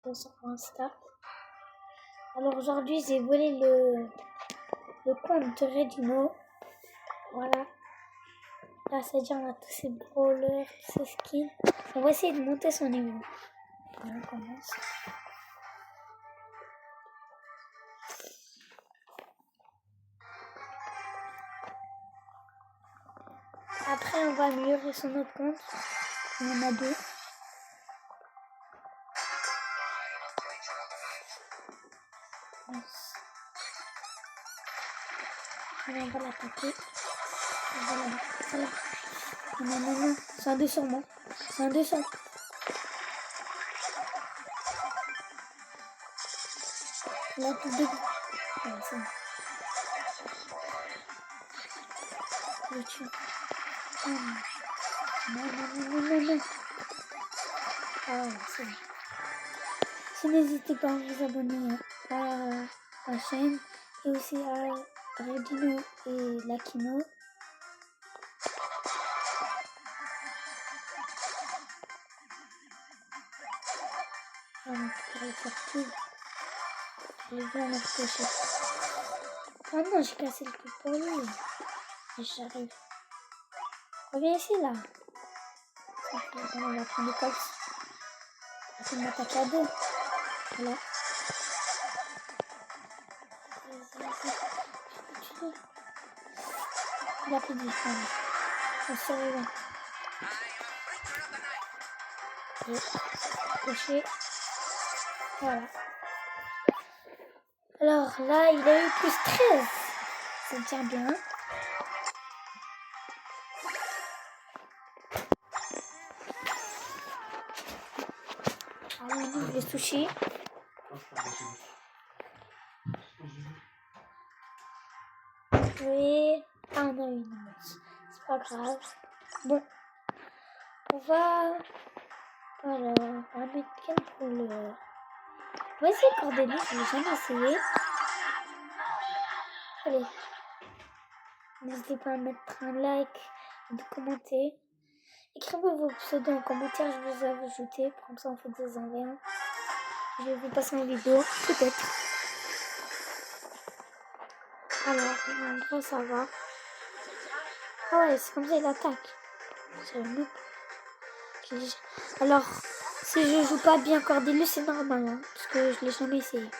sur Insta. Alors aujourd'hui, j'ai volé le compte de Redino. Voilà. Là, c'est-à-dire on a tous ces brawlers, tous ces skins. On va essayer de monter son niveau. On commence. Après, on va améliorer son autre compte. Il y en a deux. On va l'attaquer. Voilà. Non. C'est un 2 sur moi. C'est un 2 sur moi. Là, plus de... Voilà, c'est bon. Je le tue. Non. Ah, c'est bon. Si n'hésitez pas à vous abonner à la chaîne et aussi à Redino et Lakino. On pourrait faire tout. Je vais bien me reprocher. Ah non, j'ai cassé le coup pour lui. Et j'arrive. Reviens ici là. On va prendre le cops. On va m'attaquer à deux. Voilà. Il a plus de vie. On se réveille. Cocher. Voilà. Alors là, il a eu plus 13. Ça tient bien. Alors, je vais toucher. Oui. Ah, on a eu une immense. C'est pas grave. Bon. On va... Alors, on va mettre quel brawler? On va essayer Cordelier, je l'ai jamais essayé. Allez. N'hésitez pas à mettre un like et de commenter. Écrivez vos pseudos en commentaire, je vous ai ajouté. Comme ça, on fait des envois. Je vais vous passer en vidéo, peut-être. Alors, en gros, ça va. Ah ouais, c'est comme ça, il attaque. Alors, si je joue pas bien Cordelier, c'est normal, hein, parce que je l'ai jamais essayé.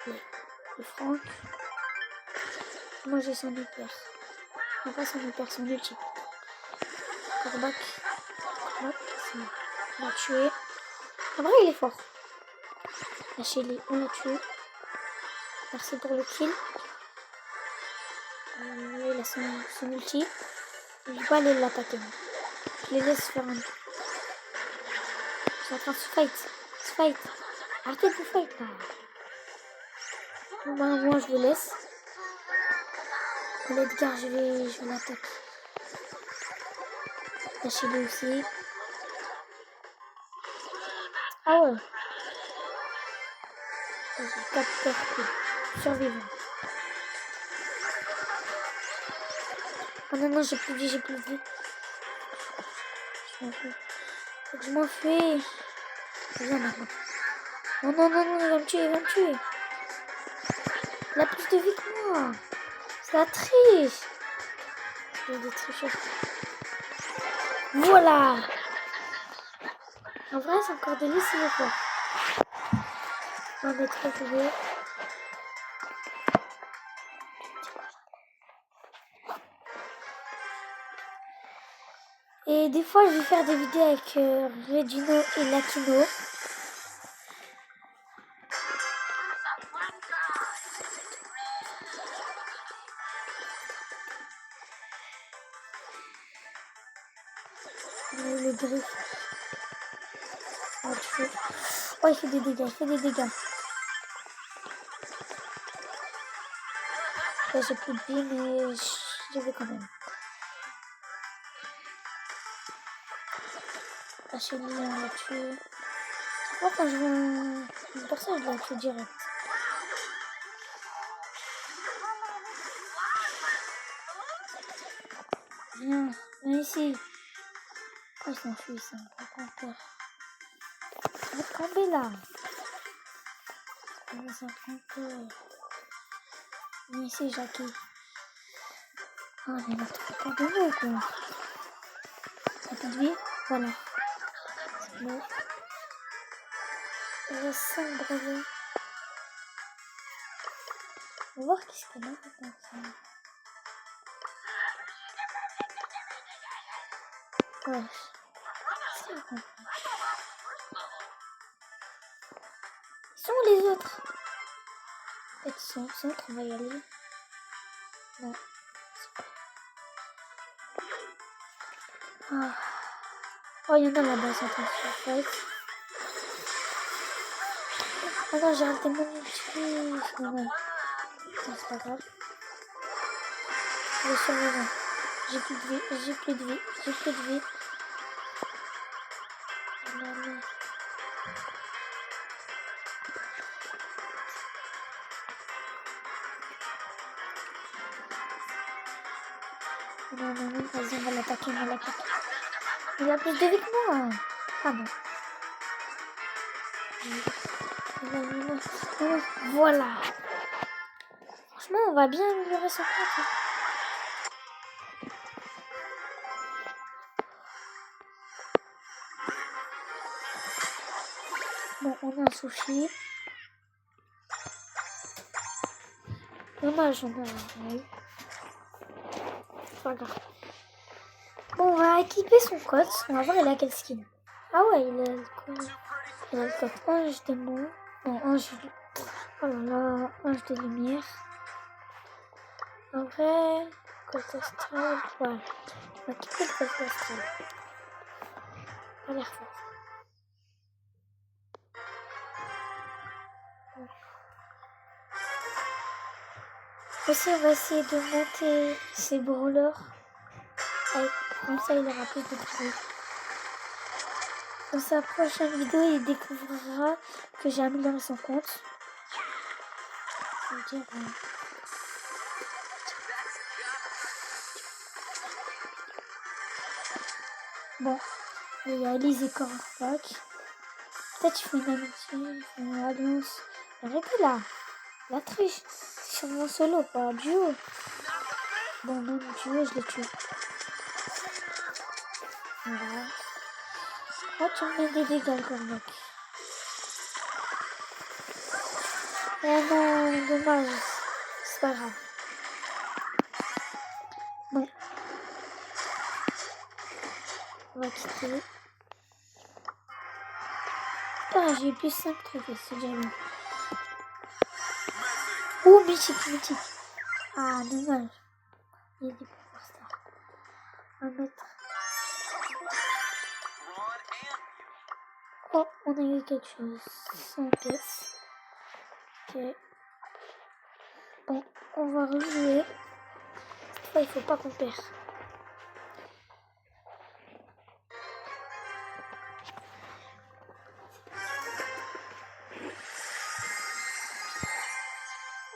Le Franck. Moi, j'ai son hyper. Non, pas son hyper, son ulti. Corbac. On l'a tué. En vrai, il est fort. Lâchez-les, on l'a tué. Merci pour le kill. Il a son ulti. Je vais pas aller l'attaquer. Je les laisse faire un tour. Je suis en train de se fight. Arrêtez de vous fight là. Bon, moi je vous laisse. L'Edgar, je vais l'attaquer. Lâchez-les aussi. Ah ouais. J'ai 4 pertes. Survivant. Oh non, j'ai plus de vie. Faut que je m'enfuis. Viens maintenant. Non, il va me tuer. Il a plus de vie que moi. C'est la triche. J'ai des tricheurs. Voilà. En vrai, c'est encore délicieux le fort. On est très joué. Et des fois, je vais faire des vidéos avec Redino et Lakino. Le griffe. Oh, il fait des dégâts. Là, j'ai plus de vie, mais je vais quand même. Lâchez-le, on l'a tué. Moi, quand je vois une personne, je la tue direct. Viens ici. Oh, il s'enfuit, ça. Encore. Hop. tomber là. On s'en trompe. Mais ici, Jackie. Oh, il a trop de mots, quoi. La petite vie, voilà. C'est bon. Il reste 5 brevets. On va voir qu'est-ce qu'on a maintenant. Ouais. C'est bon. Ils sont où les autres? Peut-être ils sont au centre, on va y aller. Non. Ah. Oh, il y en a là-bas, c'est en train de se fight. Ah non, j'ai raté mon ulti. C'est dommage. Non, c'est pas grave. Je vais survivre. J'ai plus de vie, j'ai plus de vie, j'ai plus de vie. Non, vas-y, on va l'attaquer, on va l'attaquer. Il a plus de vie que moi. Ah non. Voilà. Franchement, on va bien améliorer son compte. Bon, on a un sushi. Dommage, on a un... C'est pas grave. Bon, on va équiper son code. On va voir il a quel skin. Ah ouais, il a le code. Il a le code ange démon. Non, ange... Oh là là, ange de lumière. En vrai, code astral. Ouais. On va équiper le code astral. Ça a l'air fort. Aussi, on va essayer de monter ses brawlers. Comme ça, il aura plus de bruit. Dans sa prochaine vidéo, il découvrira que j'ai amélioré son compte. Je veux dire, bon, il y a Elise et Corpac. Peut-être qu'il faut une amitié, il faut une alliance. Arrêtez là, la triche. C'est sur mon solo, pas duo. Bon, même duo, je l'ai tué. Voilà. Oh, tu me mets des dégâts, Corpac. Eh non, dommage. C'est pas grave. Bon. On va quitter. Ah, j'ai plus 5 trophées, c'est déjà bien. Oh, mythique. Ah, dommage. Il y a des pouvoirs stars. On va mettre... Oh, on a eu quelque chose. 100 pièces. Ok. Bon, on va rejouer. Cette fois, il faut pas qu'on perd.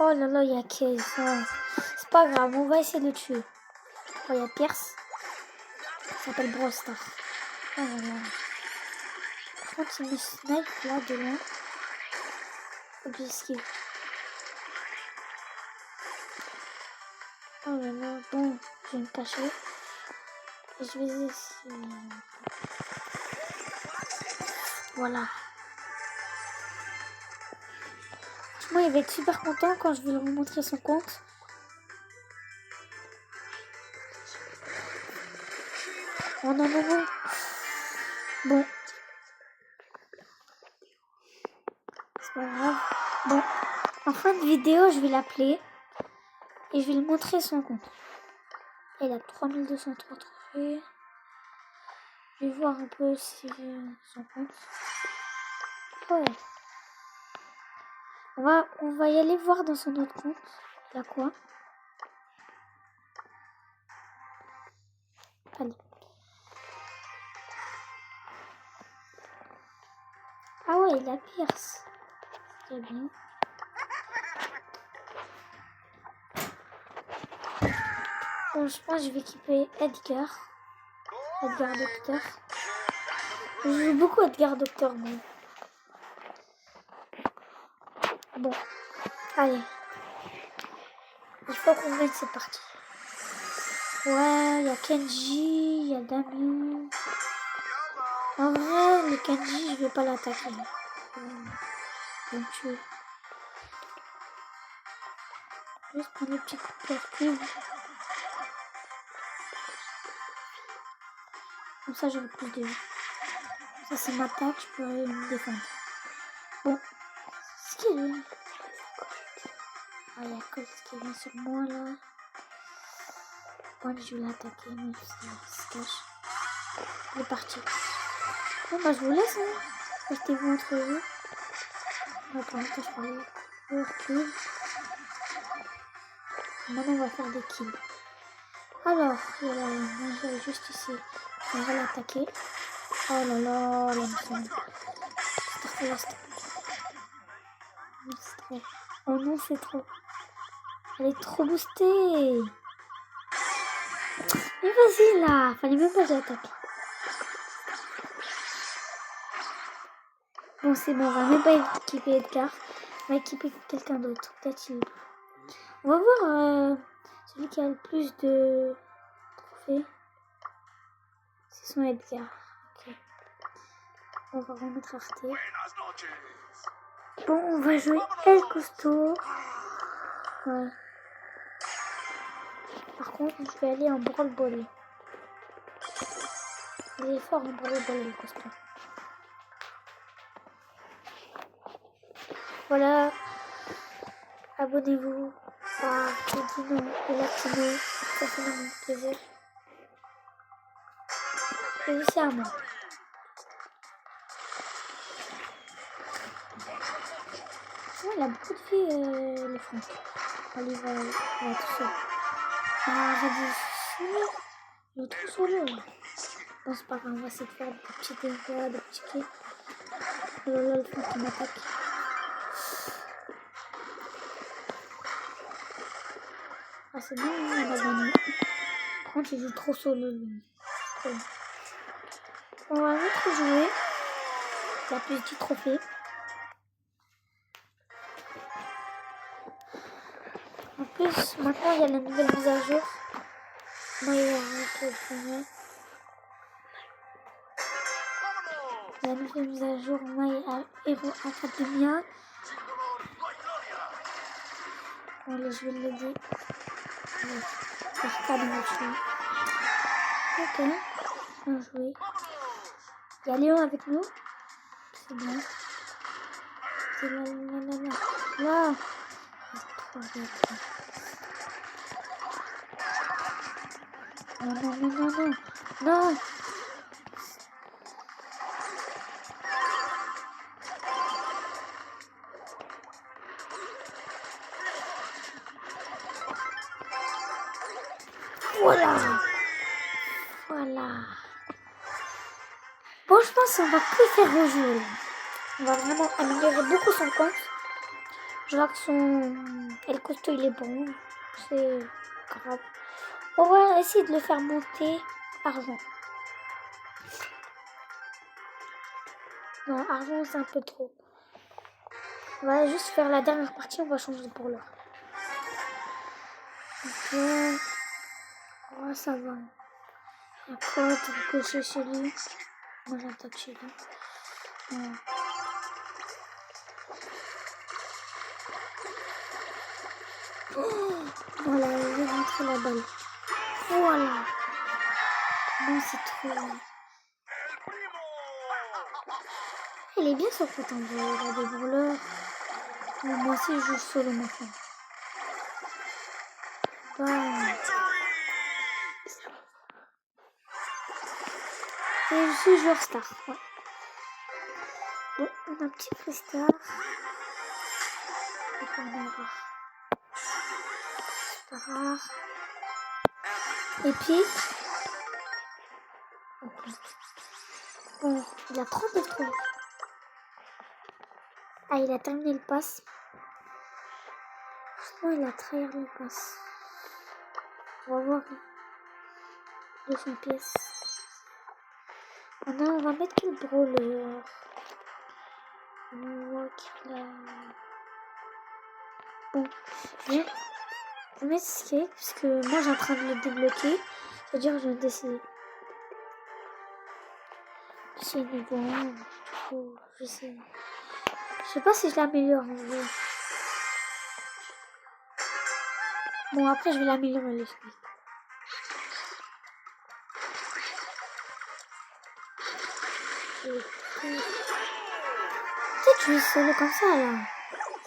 Oh là là, il y a Case. Oh. C'est pas grave, on va essayer de le tuer. Oh, il y a Pierce. Il s'appelle Brawl Star. Oh là là. Par contre, il me snipe là de loin. Faut que j'esquive. Oh là là, bon, je vais me cacher. Et je vais essayer. Voilà. Moi, il va être super content quand je vais lui montrer son compte. Oh non, non, non. Bon. C'est pas grave. Bon. En fin de vidéo, je vais l'appeler. Et je vais lui montrer son compte. Il a 3203 trophées. Je vais voir un peu si son compte. Ouais. On va y aller voir dans son autre compte. Il y a quoi? Allez. Ah ouais, il a Pierce. C'est bien. Bon, je pense que je vais équiper Edgar. Edgar Docteur. Je joue beaucoup Edgar Docteur, moi. Bon, allez. Il faut qu'on gagne cette partie. Ouais, il y a Kenji, il y a Damien. En vrai, le Kenji, je vais pas l'attaquer. Je vais me tuer. Juste prendre les petits coups de percube. Comme ça, j'aurai plus de vie. Ça, c'est ma attaque, je peux me défendre. Bon, ce qui est... Ah, il y a Colt qui vient sur moi, là. Bon, je vais l'attaquer, mais il se cache. Il est parti. Bon, bah, je vous laisse, hein. Restez-vous entre vous. Attends, je vais aller recul. Maintenant, on va faire des kills. Alors, il y a la manger juste ici. On va l'attaquer. Oh là là, la mission. Oh non, c'est trop. Elle est trop boostée. Mais vas-y là, fallait même pas que j'attaque. Bon, c'est bon, on va même pas équiper Edgar. On va équiper quelqu'un d'autre. Peut-être il... On va voir celui qui a le plus de trophées. C'est son Edgar. Ok. On va remettre Arte. Bon, on va jouer El Costaud. Ouais. Par contre, je vais aller en brawl-ball. Il est fort en brawl-ball, El Costaud. Voilà. Abonnez-vous à Dino et Latino. Ça fait vraiment plaisir. Et c'est à moi. Il a beaucoup de vie, le Franck. Allez, va tout seul. Ah, j'ai dit solo. Il est trop solo. Bon, c'est pas grave, on va essayer de faire des petits dégâts, des petits kills. Oh là là, le Franck qui m'attaque. Ah, c'est bon, on a gagné. Par contre, il joue trop solo, lui. Trop bon. On va vite jouer. Il a plus de 10 trophées. En plus, maintenant, il y a la nouvelle mise à jour. Moi, il y a la nouvelle mise à jour, My Hero Academia. Allez, je vais l'aider. C'est pas de jouer. Ok, bien joué. Il y a Léon avec nous. C'est bien. C'est là, là, là, là. Là. C'est trop bien. Non, non, non, non, non. Non. Voilà. Voilà. Bon, je pense qu'on va que faire rejouer. On va vraiment améliorer beaucoup son compte. Je vois que son El Costaud il est bon. C'est grave. On va essayer de le faire monter argent. Non, argent c'est un peu trop. On va juste faire la dernière partie, on va changer pour l'heure. Ok. Oh, ça va. Il y a quoi? Tu veux cocher chez lui? Moi j'attaque chez lui. Ouais. Oh, voilà, je vais rentrer la balle. Voilà. Non, c'est trop. Il est bien son compte en vrai. Il a des brûleurs. Moi aussi, je joue solo maintenant. Ouais. Et je suis joueur star. Ouais. Bon, on a un petit freestar. Et on est rare. C'est pas rare. Épique. Ok. Bon, il a 39 trous. Ah, il a terminé le pass. Franchement, il a trahi le pass. On va voir 200 pièces. Maintenant, on va mettre quel brawler. On voit qu'il a... Bon, je vais m'escape parce que moi j'ai en train de le débloquer. C'est-à-dire que je vais décider. C'est niveau 1, du coup, je sais pas si je l'améliore en vrai. Bon, après je vais l'améliorer le SMIC. Peut-être que je vais solo comme ça là.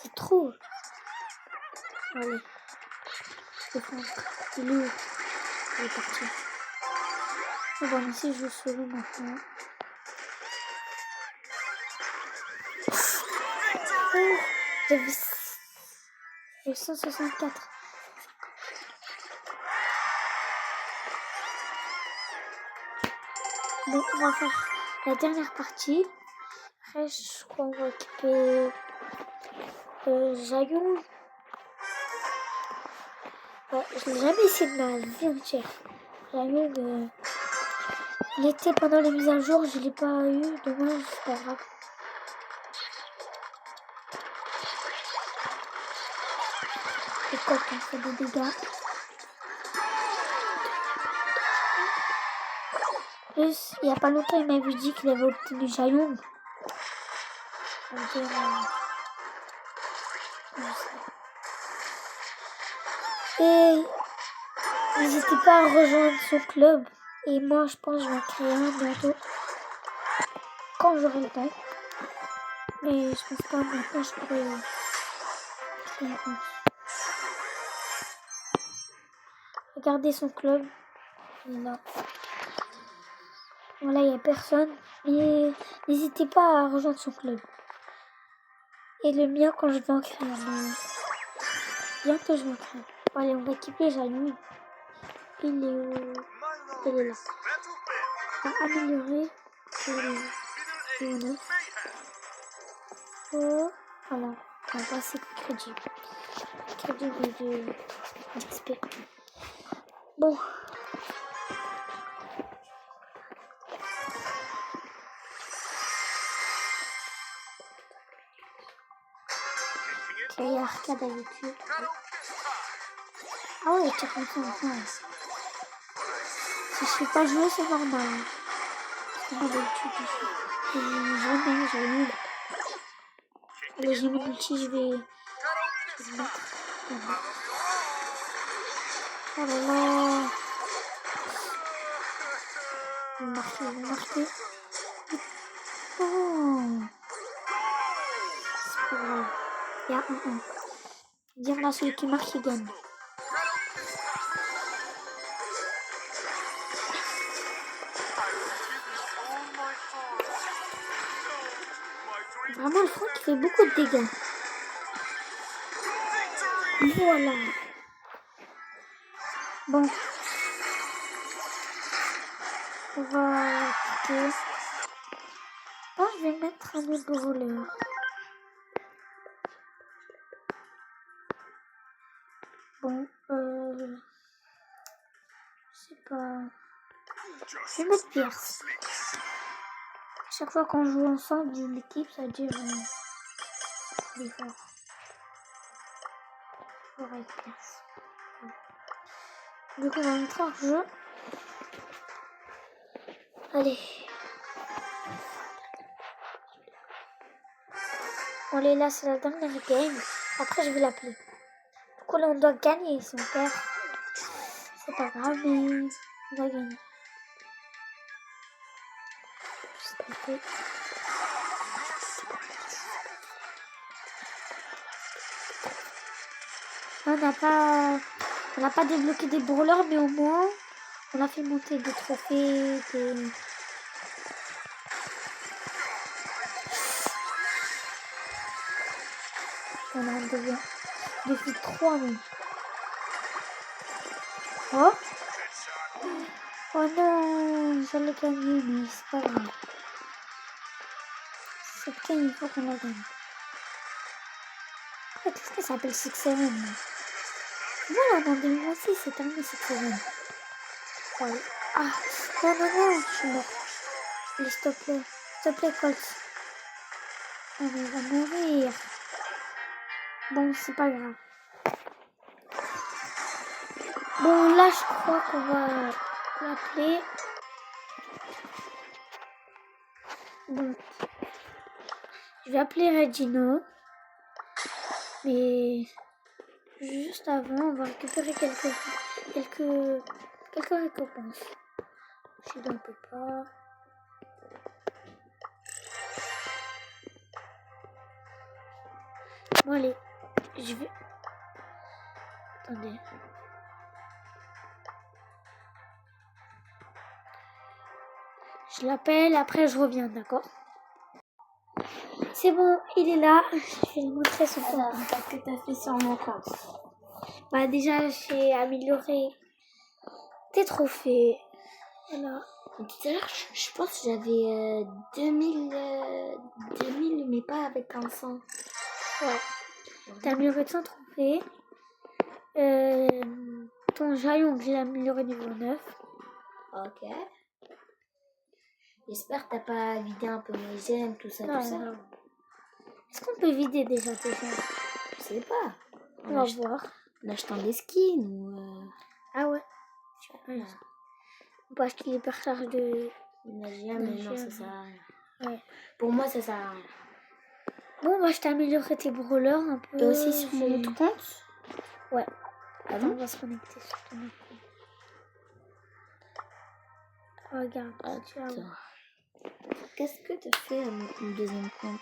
C'est trop. Allez. Il est où? Il est parti. Et bon, ici je joue solo maintenant. Oh, j'avais 164. Bon, on va faire la dernière partie. Après, je crois qu'on va équiper Jayon. Ouais, je l'ai jamais essayé de ma vie entière. Jayon, il était pendant les mises à jour, je l'ai pas eu. Dommage, c'est pas grave. Et quoi qu'on fait des dégâts. Plus, il y a pas longtemps, il m'avait dit qu'il avait obtenu Jayon. Et n'hésitez pas à rejoindre son club. Et moi, je pense que je vais en créer un bientôt. Quand j'aurai le temps. Mais je pense pas maintenant, je pourrais créer un compte. Regardez son club. Là. Voilà, il n'y a personne. Mais n'hésitez pas à rejoindre son club. Et le mien quand je vais en créer. Mais bientôt, je vais en créer. Bon, allez, on va équiper Jayon. Il est où? Il est là. On va améliorer. Il est où? Oh, voilà. On va passer crédible. Crédible de XP. Bon. Il y a arcade avec lui. Ah ouais, tu comprends maintenant. Si je sais pas jouer, c'est normal. Parce que moi, d'habitude, jamais, j'ai nul. Allez, j'ai mon ulti, je vais le mettre. Oh là là. Ils vont marquer, ils vont marquer. Oh. C'est pas grave. Il y a 1-1. Dire là, celui qui marque, il gagne. Vraiment, le front qui fait beaucoup de dégâts. Voilà. Bon. On va quitter. Là, je vais mettre un autre voleur. Bon, je sais pas. Je vais mettre Pierce. Chaque fois qu'on joue ensemble d'une équipe, ça dure des fort. Fort avec Pierce. Du coup, on va entrer en jeu. Allez. On est là, c'est la dernière game. Après, je vais l'appeler. Du coup, là, on doit gagner. Si on perd, c'est pas grave, mais on va gagner. On n'a pas débloqué des brawlers, mais au moins, on a fait monter des trophées, des... On a un défi 3 même. Oh! Oh non! J'allais gagner, mais c'est pas grave. Cette game, il faut qu'on la gagne. Après, qu'est-ce que ça s'appelle 6-7? Voilà, en 2026, c'est terminé 6-7. Ouais. Ah! Non, non, non! Je suis mort. Allez, s'il te plaît. S'il te plaît, Colt. Oh, mais il va mourir. Bon, c'est pas grave. Bon, là, je crois qu'on va l'appeler. Bon, je vais appeler Regino. Mais juste avant, on va récupérer quelques récompenses. Je ne peux pas. Bon, allez, je vais. Attendez. Je l'appelle, après je reviens, d'accord? C'est bon, il est là. Je vais lui montrer son compte. Qu'est-ce que tu as fait sur mon compte? Bah déjà, j'ai amélioré tes trophées. Voilà. Tout à l'heure, je pense que j'avais 2000, mais pas avec un 100. Ouais. T'as amélioré 100 trophées. Ton jaillon, je l'ai amélioré niveau 9. Ok. J'espère que t'as pas vidé un peu mes gemmes, tout ça, Non, tout ça. non. Est-ce qu'on peut vider déjà tes gemmes? Je sais pas. On va voir. En achetant des skins ou... Ah ouais. Parce qu'il est par charge de... mais non, ça sert à rien. Ouais. Pour moi, ça sert à rien. Bon, moi, je t'ai amélioré tes brawlers un peu. Et aussi sur mon autre compte? Ouais. Ah Attends, bon? on va se connecter sur ton autre compte. Regarde. Attends. Qu'est-ce que tu fais à mon deuxième compte?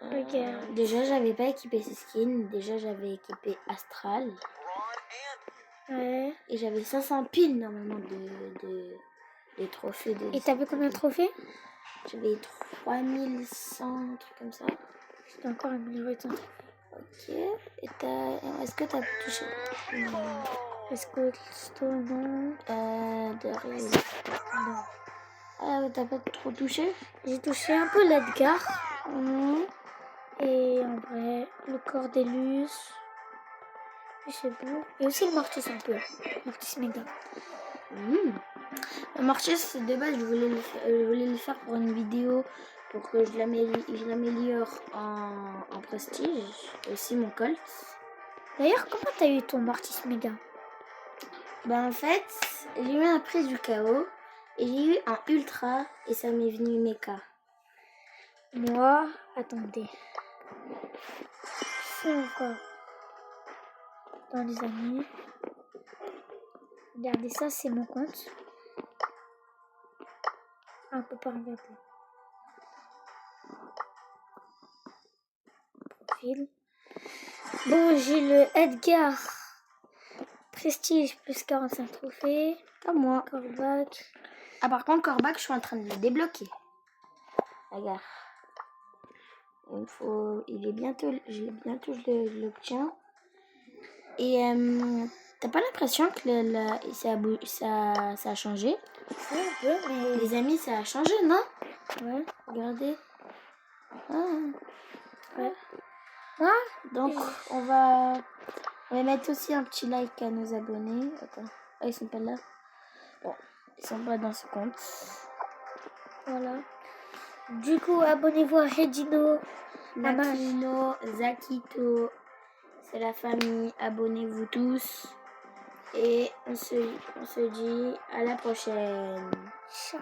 Regarde. Déjà, j'avais pas équipé ces skins. Déjà, j'avais équipé Astral. Ouais. Et j'avais 500 piles normalement de trophées. Et t'avais combien de trophées? J'avais 3100, un truc comme ça. J'ai encore amélioré ton trophée. Ok. Et est-ce que t'as touché? Est-ce que non? Derrière. Non. Ah, t'as pas trop touché? J'ai touché un peu l'Edgar. Et en vrai, le Cordelius. Je sais plus. Et aussi le Mortis un peu. Mortis Mega. Le Mortis, de base, je voulais le faire pour une vidéo pour que je l'améliore en prestige. Et aussi mon Colt. D'ailleurs, comment t'as eu ton Mortis Mega? Ben en fait, j'ai eu un prix du chaos. Et j'ai eu un ultra. Et ça m'est venu mecha. Moi, attendez. C'est encore dans les amis. Regardez ça, c'est mon compte. Ah, on peut pas regarder. Profil. Bon, j'ai le Edgar. Prestige plus 45 trophées. Pas moi. Corbac. Ah, par contre, Corbac, je suis en train de le débloquer. Regarde. Je l'obtiens. Et t'as pas l'impression que ça a changé? Oui, un peu, mais... Les amis, ça a changé, non? Ouais. Regardez. Ouais. Moi, donc, on va mettre aussi un petit like à nos abonnés. Attends. Ah, ils sont pas là. Bon, ils sont pas dans ce compte. Voilà. Du coup, abonnez-vous à Regino. Makino, Zakito. C'est la famille. Abonnez-vous tous. Et on se dit à la prochaine. Ciao.